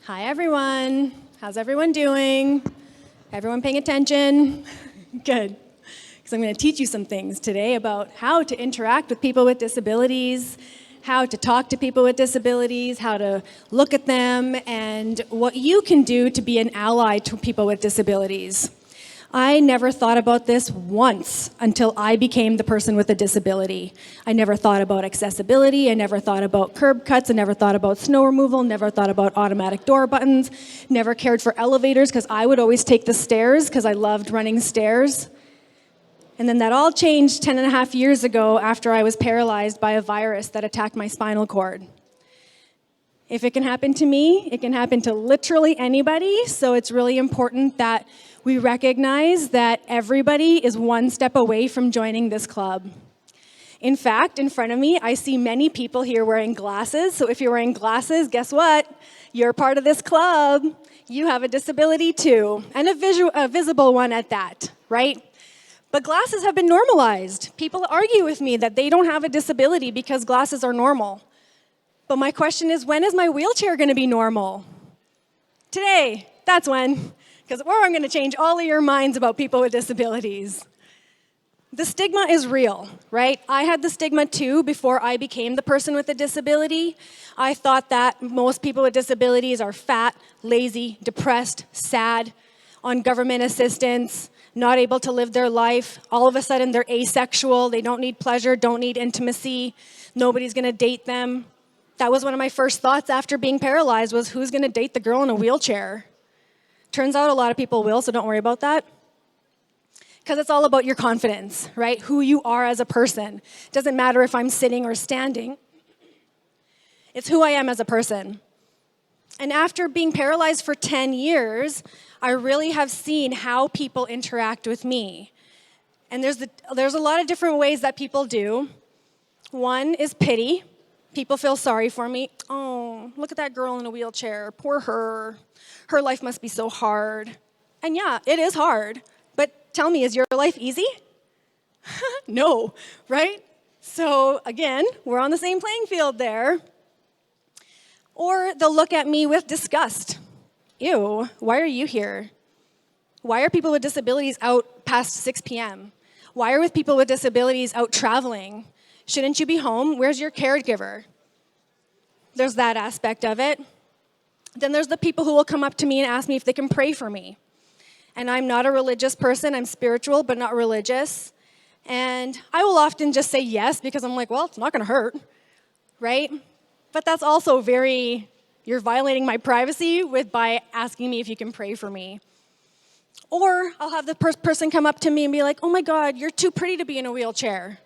Hi, everyone. How's everyone doing? Everyone paying attention? Good. Because I'm going to teach you some things today about how to interact with people with disabilities, how to talk to people with disabilities, how to look at them, and what you can do to be an ally to people with disabilities. I never thought about this once until I became the person with a disability. I never thought about accessibility, I never thought about curb cuts, I never thought about snow removal, never thought about automatic door buttons, never cared for elevators because I would always take the stairs because I loved running stairs. And then that all changed 10 and a half years ago after I was paralyzed by a virus that attacked my spinal cord. If it can happen to me, it can happen to literally anybody, so it's really important that we recognize that everybody is one step away from joining this club. In fact, in front of me, I see many people here wearing glasses, so if you're wearing glasses, guess what? You're part of this club. You have a disability too, and a visible one at that, right? But glasses have been normalized. People argue with me that they don't have a disability because glasses are normal. But my question is, when is my wheelchair going to be normal? Today, that's when. Because I'm going to change all of your minds about people with disabilities. The stigma is real, right? I had the stigma too before I became the person with a disability. I thought that most people with disabilities are fat, lazy, depressed, sad, on government assistance, not able to live their life. All of a sudden, they're asexual. They don't need pleasure, don't need intimacy. Nobody's going to date them. That was one of my first thoughts after being paralyzed was, who's going to date the girl in a wheelchair? Turns out a lot of people will, so don't worry about that. Because it's all about your confidence, right? Who you are as a person. It doesn't matter if I'm sitting or standing. It's who I am as a person. And after being paralyzed for 10 years, I really have seen how people interact with me. And there's a lot of different ways that people do. One is pity. People feel sorry for me. Oh, look at that girl in a wheelchair. Poor her. Her life must be so hard. And yeah, it is hard. But tell me, is your life easy? No, right? So again, we're on the same playing field there. Or they'll look at me with disgust. Ew, why are you here? Why are people with disabilities out past 6 p.m.? Why are people with disabilities out traveling? Shouldn't you be home? Where's your caregiver? There's that aspect of it. Then there's the people who will come up to me and ask me if they can pray for me. And I'm not a religious person. I'm spiritual, but not religious. And I will often just say yes because I'm like, well, it's not going to hurt, right? But that's also you're violating my privacy by asking me if you can pray for me. Or I'll have the person come up to me and be like, oh my God, you're too pretty to be in a wheelchair.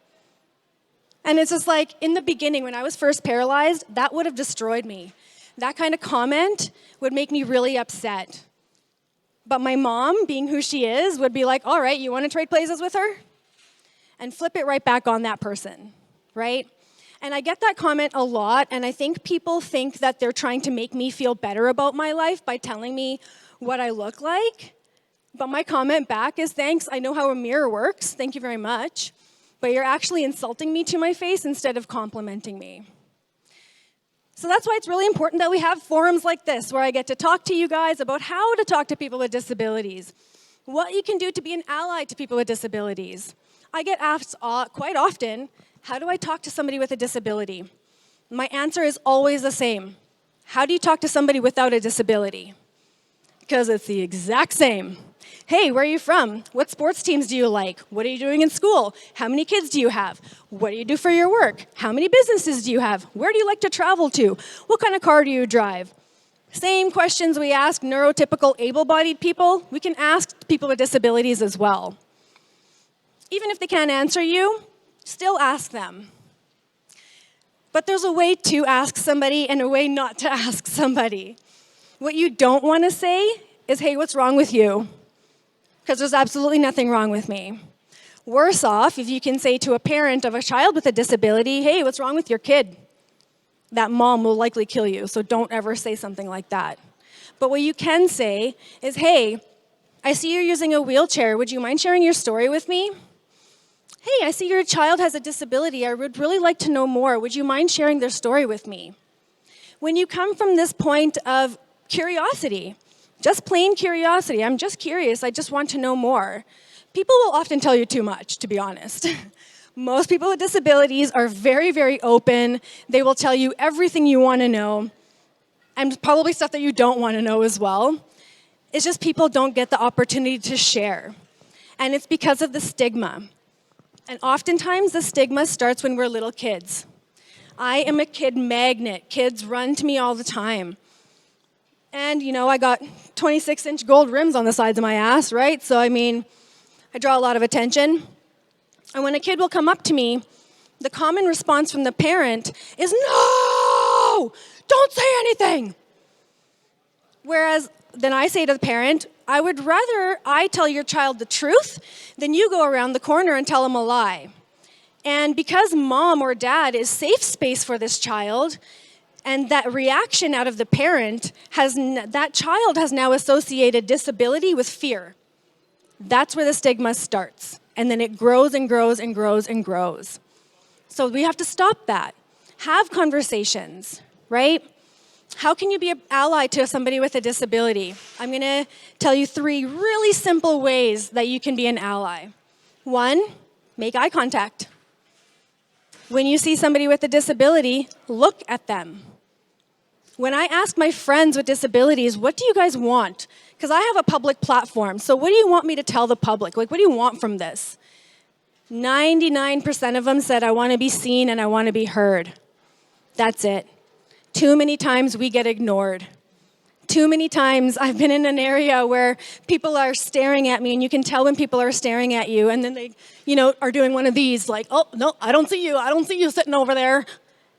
And it's just like, in the beginning, when I was first paralyzed, that would have destroyed me. That kind of comment would make me really upset. But my mom, being who she is, would be like, all right, you want to trade places with her? And flip it right back on that person, right? And I get that comment a lot, and I think people think that they're trying to make me feel better about my life by telling me what I look like. But my comment back is, thanks, I know how a mirror works, thank you very much. But you're actually insulting me to my face instead of complimenting me. So that's why it's really important that we have forums like this where I get to talk to you guys about how to talk to people with disabilities, what you can do to be an ally to people with disabilities. I get asked quite often, how do I talk to somebody with a disability? My answer is always the same. How do you talk to somebody without a disability? Because it's the exact same. Hey, where are you from? What sports teams do you like? What are you doing in school? How many kids do you have? What do you do for your work? How many businesses do you have? Where do you like to travel to? What kind of car do you drive? Same questions we ask neurotypical able-bodied people, we can ask people with disabilities as well. Even if they can't answer you, still ask them. But there's a way to ask somebody and a way not to ask somebody. What you don't want to say is, hey, what's wrong with you? Because there's absolutely nothing wrong with me. Worse off, if you can say to a parent of a child with a disability, hey, what's wrong with your kid? That mom will likely kill you, so don't ever say something like that. But what you can say is, hey, I see you're using a wheelchair. Would you mind sharing your story with me? Hey, I see your child has a disability. I would really like to know more. Would you mind sharing their story with me? When you come from this point of curiosity. Just plain curiosity. I'm just curious. I just want to know more. People will often tell you too much, to be honest. Most people with disabilities are very, very open. They will tell you everything you want to know, and probably stuff that you don't want to know as well. It's just people don't get the opportunity to share. And it's because of the stigma. And oftentimes the stigma starts when we're little kids. I am a kid magnet. Kids run to me all the time. And, you know, I got 26-inch gold rims on the sides of my ass, right? So, I mean, I draw a lot of attention. And when a kid will come up to me, the common response from the parent is, "No! Don't say anything!" Whereas then I say to the parent, I would rather I tell your child the truth than you go around the corner and tell them a lie. And because mom or dad is safe space for this child, and that reaction out of the parent, that child has now associated disability with fear. That's where the stigma starts. And then it grows and grows and grows and grows. So we have to stop that. Have conversations, right? How can you be an ally to somebody with a disability? I'm going to tell you 3 really simple ways that you can be an ally. 1, make eye contact. When you see somebody with a disability, look at them. When I ask my friends with disabilities, what do you guys want? Because I have a public platform, so what do you want me to tell the public? Like, what do you want from this? 99% of them said, I want to be seen and I want to be heard. That's it. Too many times we get ignored. Too many times I've been in an area where people are staring at me, and you can tell when people are staring at you, and then they, are doing one of these, like, oh, no, I don't see you sitting over there.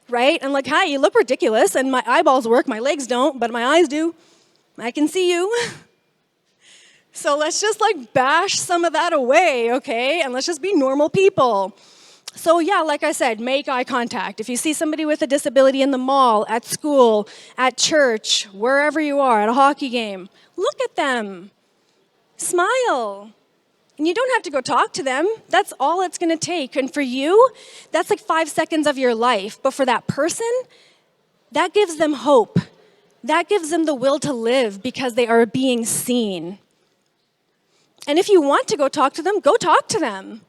Right? I'm like, hi, you look ridiculous, and my eyeballs work, my legs don't, but my eyes do. I can see you. So let's just bash some of that away, okay? And let's just be normal people. So yeah, like I said, make eye contact. If you see somebody with a disability in the mall, at school, at church, wherever you are, at a hockey game, look at them. Smile. And you don't have to go talk to them. That's all it's going to take. And for you, that's 5 seconds of your life. But for that person, that gives them hope. That gives them the will to live because they are being seen. And if you want to go talk to them, go talk to them.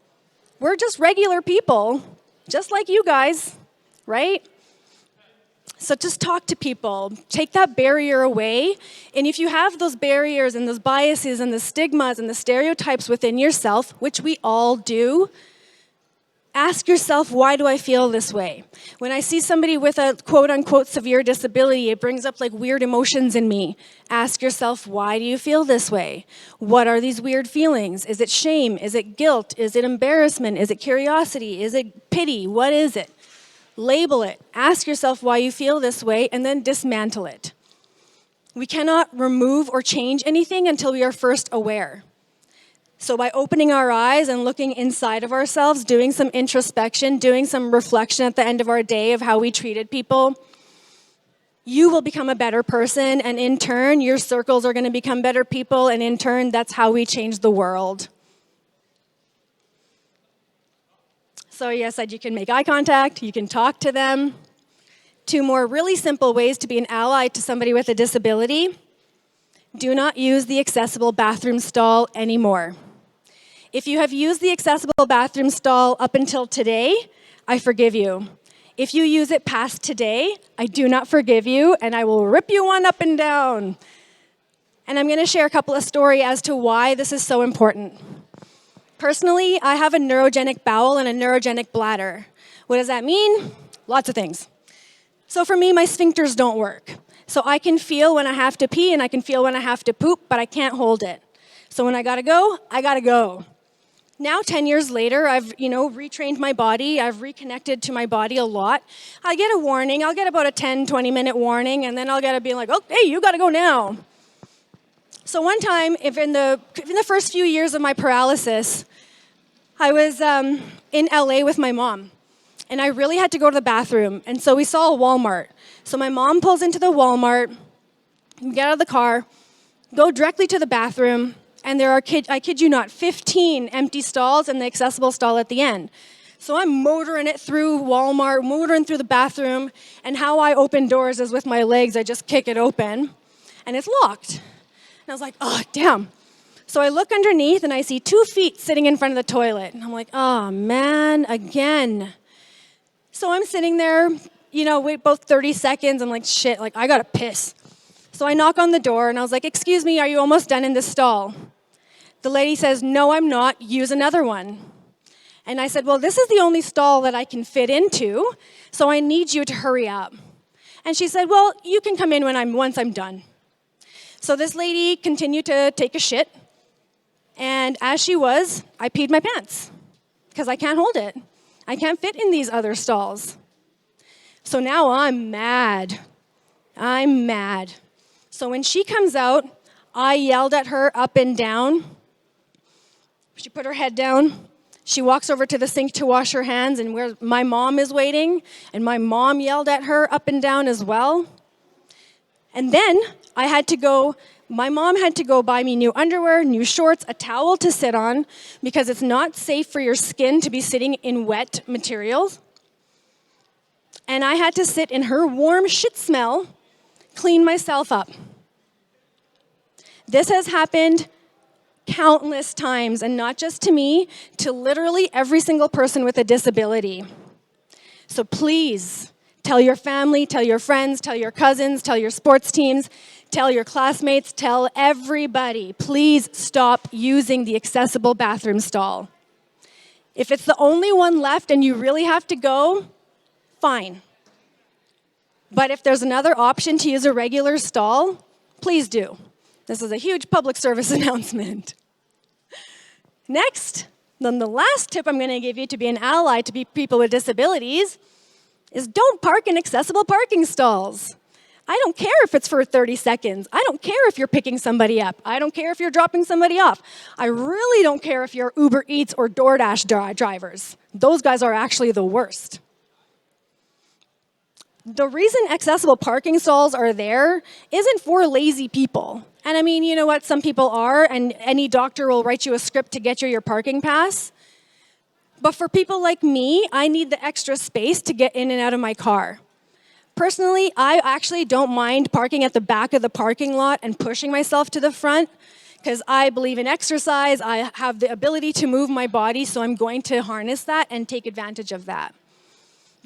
We're just regular people, just like you guys, right? So just talk to people. Take that barrier away. And if you have those barriers and those biases and the stigmas and the stereotypes within yourself, which we all do, ask yourself, why do I feel this way? When I see somebody with a quote-unquote severe disability, it brings up weird emotions in me. Ask yourself, why do you feel this way? What are these weird feelings? Is it shame? Is it guilt? Is it embarrassment? Is it curiosity? Is it pity? What is it? Label it. Ask yourself why you feel this way, and then dismantle it. We cannot remove or change anything until we are first aware. So by opening our eyes and looking inside of ourselves, doing some introspection, doing some reflection at the end of our day of how we treated people, you will become a better person, and in turn, your circles are going to become better people, and in turn, that's how we change the world. So yes, you can make eye contact, you can talk to them. 2 more really simple ways to be an ally to somebody with a disability. Do not use the accessible bathroom stall anymore. If you have used the accessible bathroom stall up until today, I forgive you. If you use it past today, I do not forgive you, and I will rip you one up and down. And I'm going to share a couple of stories as to why this is so important. Personally, I have a neurogenic bowel and a neurogenic bladder. What does that mean? Lots of things. So for me, my sphincters don't work. So I can feel when I have to pee and I can feel when I have to poop, but I can't hold it. So when I gotta go, I gotta go. Now, 10 years later, I've, retrained my body. I've reconnected to my body a lot. I get a warning. I'll get about a 10, 20-minute warning, and then I'll get to be like, oh, hey, you gotta go now. So one time, if in the first few years of my paralysis, I was in LA with my mom, and I really had to go to the bathroom, and so we saw a Walmart. So my mom pulls into the Walmart, get out of the car, go directly to the bathroom, and there are, I kid you not, 15 empty stalls and the accessible stall at the end. So I'm motoring it through Walmart, motoring through the bathroom, and how I open doors is with my legs. I just kick it open. and it's locked. And I was like, oh, damn. So I look underneath, and I see 2 feet sitting in front of the toilet. And I'm like, oh, man, again. So I'm sitting there, wait both 30 seconds. I'm like, shit, like, I gotta piss. So I knock on the door, and I was like, excuse me, are you almost done in this stall? The lady says, no, I'm not. Use another one. And I said, well, this is the only stall that I can fit into, so I need you to hurry up. And she said, well, you can come in once I'm done. So this lady continued to take a shit, and as she was, I peed my pants, because I can't hold it. I can't fit in these other stalls. So now I'm mad. I'm mad. So when she comes out, I yelled at her up and down. She put her head down. She walks over to the sink to wash her hands, and where my mom is waiting, and my mom yelled at her up and down as well. And then my mom had to go buy me new underwear, new shorts, a towel to sit on, because it's not safe for your skin to be sitting in wet materials. And I had to sit in her warm shit smell, clean myself up. This has happened countless times, and not just to me, to literally every single person with a disability. So please, tell your family, tell your friends, tell your cousins, tell your sports teams, tell your classmates, tell everybody, please stop using the accessible bathroom stall. If it's the only one left and you really have to go, fine. But if there's another option to use a regular stall, please do. This is a huge public service announcement. Next, then the last tip I'm going to give you to be an ally to people with disabilities is don't park in accessible parking stalls. I don't care if it's for 30 seconds. I don't care if you're picking somebody up. I don't care if you're dropping somebody off. I really don't care if you're Uber Eats or DoorDash drivers. Those guys are actually the worst. The reason accessible parking stalls are there isn't for lazy people. And I mean, you know what? Some people are, and any doctor will write you a script to get you your parking pass. But for people like me, I need the extra space to get in and out of my car. Personally, I actually don't mind parking at the back of the parking lot and pushing myself to the front, because I believe in exercise. I have the ability to move my body, so I'm going to harness that and take advantage of that.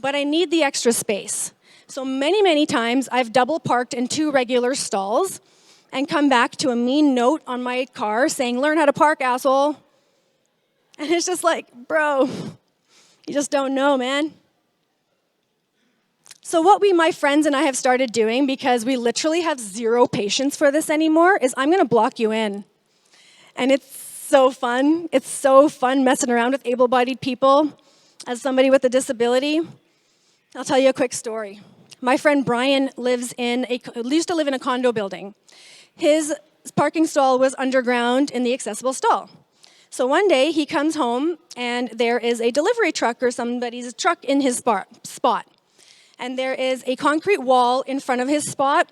But I need the extra space. So many, many times, I've double parked in 2 regular stalls and come back to a mean note on my car saying, learn how to park, asshole. And it's just like, bro, you just don't know, man. So what my friends and I have started doing, because we literally have 0 patience for this anymore, is I'm going to block you in. And it's so fun. It's so fun messing around with able-bodied people as somebody with a disability. I'll tell you a quick story. My friend Brian used to live in a condo building. His parking stall was underground in the accessible stall. So one day he comes home and there is a delivery truck or somebody's truck in his spot. And there is a concrete wall in front of his spot.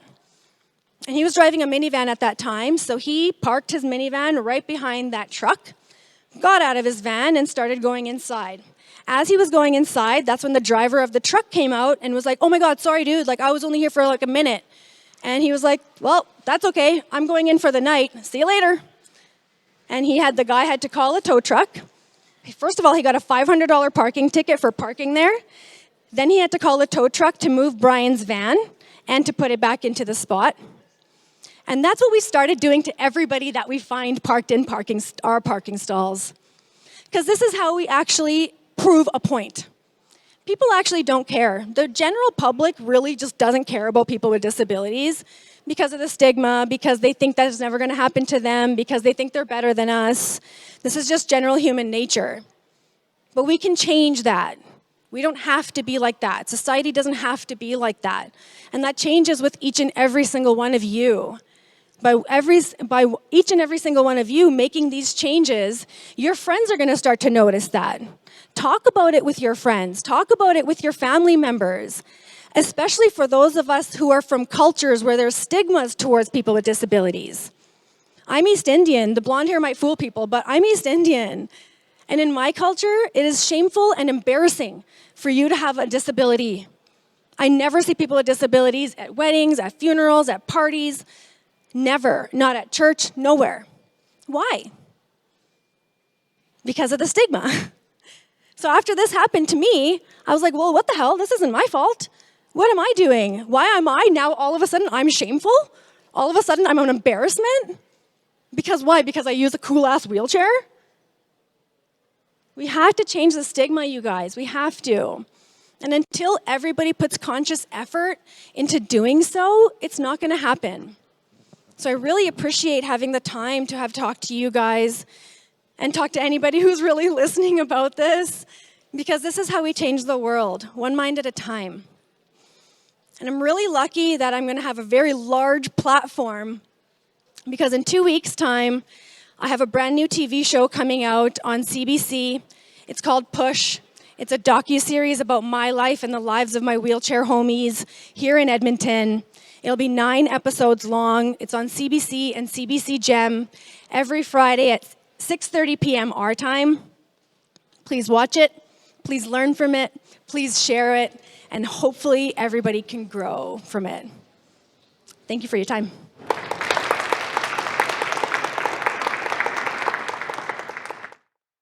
And he was driving a minivan at that time, so he parked his minivan right behind that truck, got out of his van, and started going inside. As he was going inside, that's when the driver of the truck came out and was like, oh my God, sorry dude, like I was only here for like a minute. And he was like, well, that's okay, I'm going in for the night, see you later. And the guy had to call a tow truck. First of all, he got a $500 parking ticket for parking there. Then he had to call a tow truck to move Brian's van and to put it back into the spot. And that's what we started doing to everybody that we find parked in our parking stalls. Because this is how we actually prove a point. People actually don't care. The general public really just doesn't care about people with disabilities because of the stigma, because they think that's never going to happen to them, because they think they're better than us. This is just general human nature. But we can change that. We don't have to be like that. Society doesn't have to be like that. And that changes with each and every single one of you. By each and every single one of you making these changes, your friends are going to start to notice that. Talk about it with your friends. Talk about it with your family members, especially for those of us who are from cultures where there's stigmas towards people with disabilities. I'm East Indian. The blonde hair might fool people, but I'm East Indian. And in my culture, it is shameful and embarrassing for you to have a disability. I never see people with disabilities at weddings, at funerals, at parties. Never. Not at church, nowhere. Why? Because of the stigma. So after this happened to me, I was like, well, what the hell? This isn't my fault. What am I doing? Why am I now all of a sudden I'm shameful? All of a sudden I'm an embarrassment? Because why? Because I use a cool-ass wheelchair? We have to change the stigma, you guys. We have to. And until everybody puts conscious effort into doing so, it's not going to happen. So I really appreciate having the time to have talked to you guys and talk to anybody who's really listening about this, because this is how we change the world, one mind at a time. And I'm really lucky that I'm going to have a very large platform, because in 2 weeks' time, I have a brand new TV show coming out on CBC. It's called Push. It's a docuseries about my life and the lives of my wheelchair homies here in Edmonton. It'll be 9 episodes long. It's on CBC and CBC Gem every Friday at 6:30 p.m. our time. Please watch it. Please learn from it. Please share it. And hopefully everybody can grow from it. Thank you for your time.